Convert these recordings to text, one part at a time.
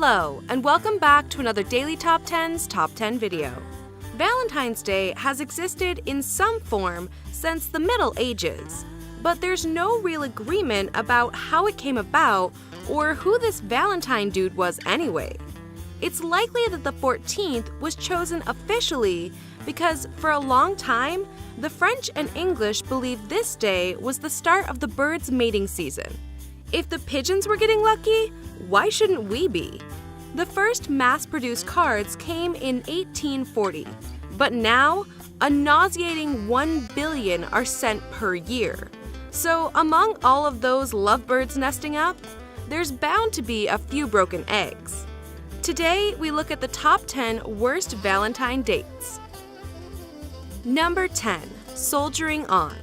Hello, and welcome back to another Daily Top 10's Top 10 video. Valentine's Day has existed in some form since the Middle Ages, but there's no real agreement about how it came about or who this Valentine dude was anyway. It's likely that the 14th was chosen officially because for a long time, the French and English believed this day was the start of the bird's mating season. If the pigeons were getting lucky, why shouldn't we be? The first mass-produced cards came in 1840, but now a nauseating 1 billion are sent per year. So among all of those lovebirds nesting up, there's bound to be a few broken eggs. Today, we look at the top 10 worst Valentine dates. Number 10. Soldiering On.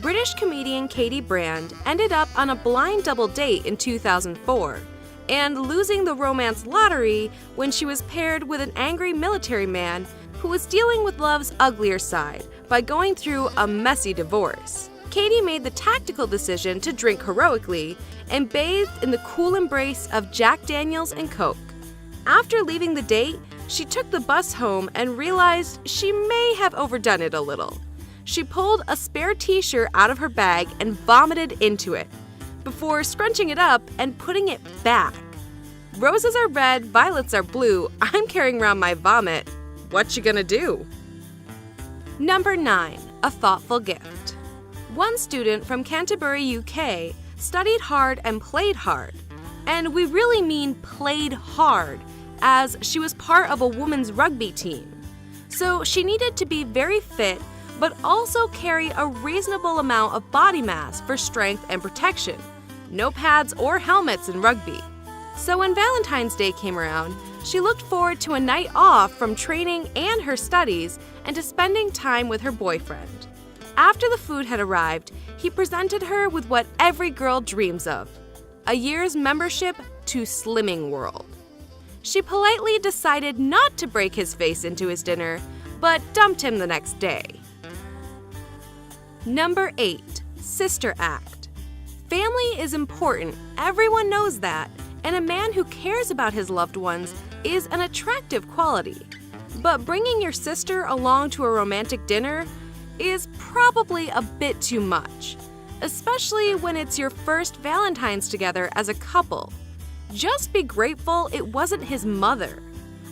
British comedian Katie Brand ended up on a blind double date in 2004 and losing the romance lottery when she was paired with an angry military man who was dealing with love's uglier side by going through a messy divorce. Katie made the tactical decision to drink heroically and bathed in the cool embrace of Jack Daniels and Coke. After leaving the date, she took the bus home and realized she may have overdone it a little. She pulled a spare t-shirt out of her bag and vomited into it, before scrunching it up and putting it back. Roses are red, violets are blue. I'm carrying around my vomit. What you gonna do? Number 9. A thoughtful gift. One student from Canterbury, UK, studied hard and played hard. And we really mean played hard, as she was part of a women's rugby team. So she needed to be very fit, but also carry a reasonable amount of body mass for strength and protection. No pads or helmets in rugby. So when Valentine's Day came around, she looked forward to a night off from training and her studies and to spending time with her boyfriend. After the food had arrived, he presented her with what every girl dreams of: a year's membership to Slimming World. She politely decided not to break his face into his dinner, but dumped him the next day. Number 8. Sister Act. Family is important, everyone knows that, and a man who cares about his loved ones is an attractive quality. But bringing your sister along to a romantic dinner is probably a bit too much, especially when it's your first Valentine's together as a couple. Just be grateful it wasn't his mother.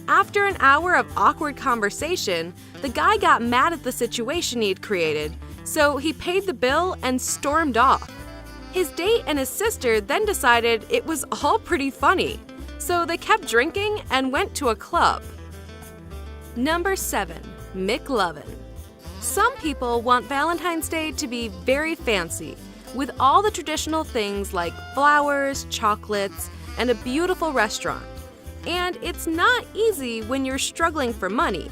After an hour of awkward conversation, the guy got mad at the situation he'd created, so he paid the bill and stormed off. His date and his sister then decided it was all pretty funny, so they kept drinking and went to a club. Number 7. McLovin. Some people want Valentine's Day to be very fancy, with all the traditional things like flowers, chocolates, and a beautiful restaurant. And it's not easy when you're struggling for money.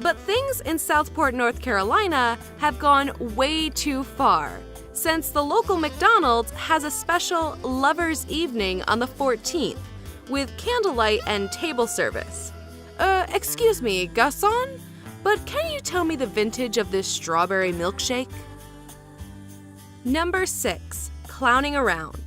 But things in Southport, North Carolina have gone way too far, since the local McDonald's has a special Lover's Evening on the 14th, with candlelight and table service. Excuse me, garçon, but can you tell me the vintage of this strawberry milkshake? Number 6. Clowning Around.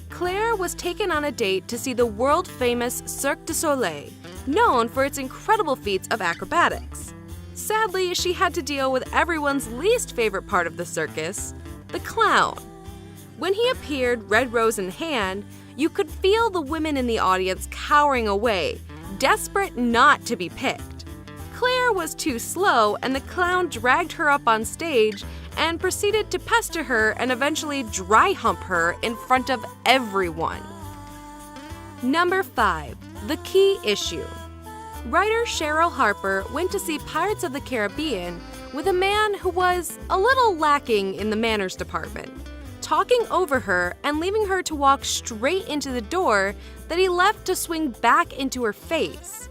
Claire was taken on a date to see the world-famous Cirque du Soleil, known for its incredible feats of acrobatics. Sadly, she had to deal with everyone's least favorite part of the circus, the clown. When he appeared, red rose in hand, you could feel the women in the audience cowering away, desperate not to be picked. Claire was too slow, and the clown dragged her up on stage and proceeded to pester her and eventually dry hump her in front of everyone. Number 5. The Key Issue. Writer Cheryl Harper went to see Pirates of the Caribbean with a man who was a little lacking in the manners department, talking over her and leaving her to walk straight into the door that he left to swing back into her face.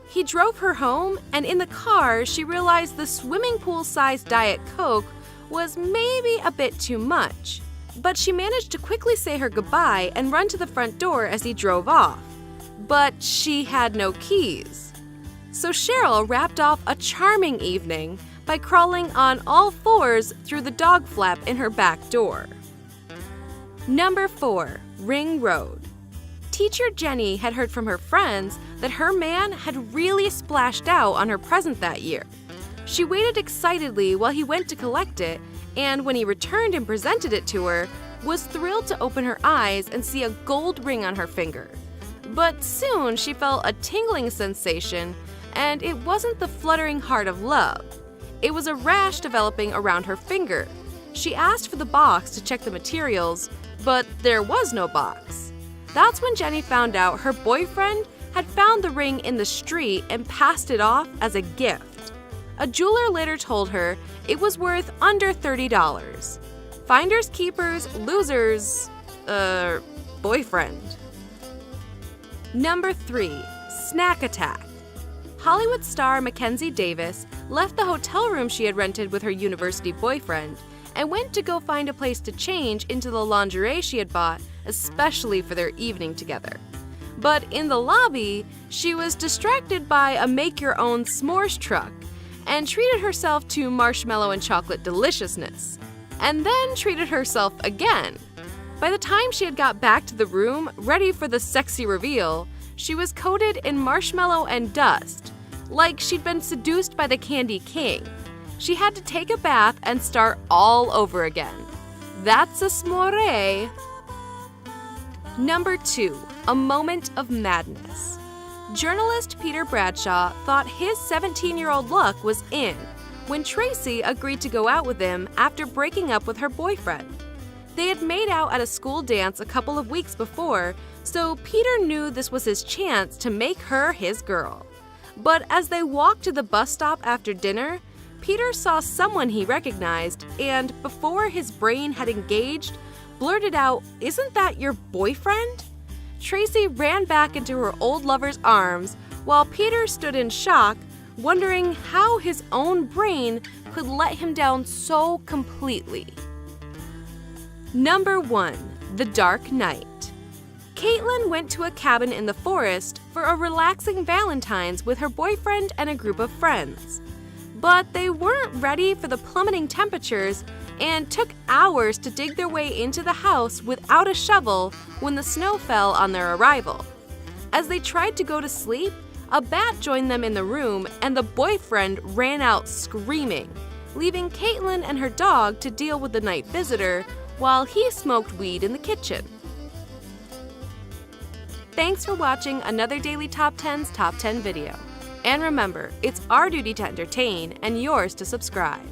He drove her home, and in the car, she realized the swimming pool-sized Diet Coke was maybe a bit too much. But she managed to quickly say her goodbye and run to the front door as he drove off. But she had no keys. So Cheryl wrapped off a charming evening by crawling on all fours through the dog flap in her back door. Number 4. Ring Road. teacher Jenny had heard from her friends that her man had really splashed out on her present that year. She waited excitedly while he went to collect it, and when he returned and presented it to her, was thrilled to open her eyes and see a gold ring on her finger. But soon she felt a tingling sensation, and it wasn't the fluttering heart of love. It was a rash developing around her finger. She asked for the box to check the materials, but there was no box. That's when Jenny found out her boyfriend had found the ring in the street and passed it off as a gift. A jeweler later told her it was worth under $30. Finders keepers, losers, boyfriend. Number 3. Snack attack. Hollywood star Mackenzie Davis left the hotel room she had rented with her university boyfriend and went to go find a place to change into the lingerie she had bought especially for their evening together. But in the lobby, she was distracted by a make-your-own s'mores truck and treated herself to marshmallow and chocolate deliciousness, and then treated herself again. By the time she had got back to the room, ready for the sexy reveal, she was coated in marshmallow and dust, like she'd been seduced by the Candy King. She had to take a bath and start all over again. That's a s'more. Number 2. A moment of madness. Journalist Peter Bradshaw thought his 17-year-old luck was in when Tracy agreed to go out with him after breaking up with her boyfriend. They had made out at a school dance a couple of weeks before, so Peter knew this was his chance to make her his girl. But as they walked to the bus stop after dinner, Peter saw someone he recognized and, before his brain had engaged, blurted out, "Isn't that your boyfriend?" Tracy ran back into her old lover's arms while Peter stood in shock, wondering how his own brain could let him down so completely. Number 1. The Dark Night. Caitlin went to a cabin in the forest for a relaxing Valentine's with her boyfriend and a group of friends. But they weren't ready for the plummeting temperatures and took hours to dig their way into the house without a shovel when the snow fell on their arrival. As they tried to go to sleep, a bat joined them in the room and the boyfriend ran out screaming, leaving Caitlin and her dog to deal with the night visitor while he smoked weed in the kitchen. Thanks for watching another Daily Top 10's Top 10 video. And remember, it's our duty to entertain and yours to subscribe.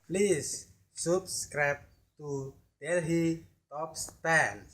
Please subscribe to Delhi Top 10.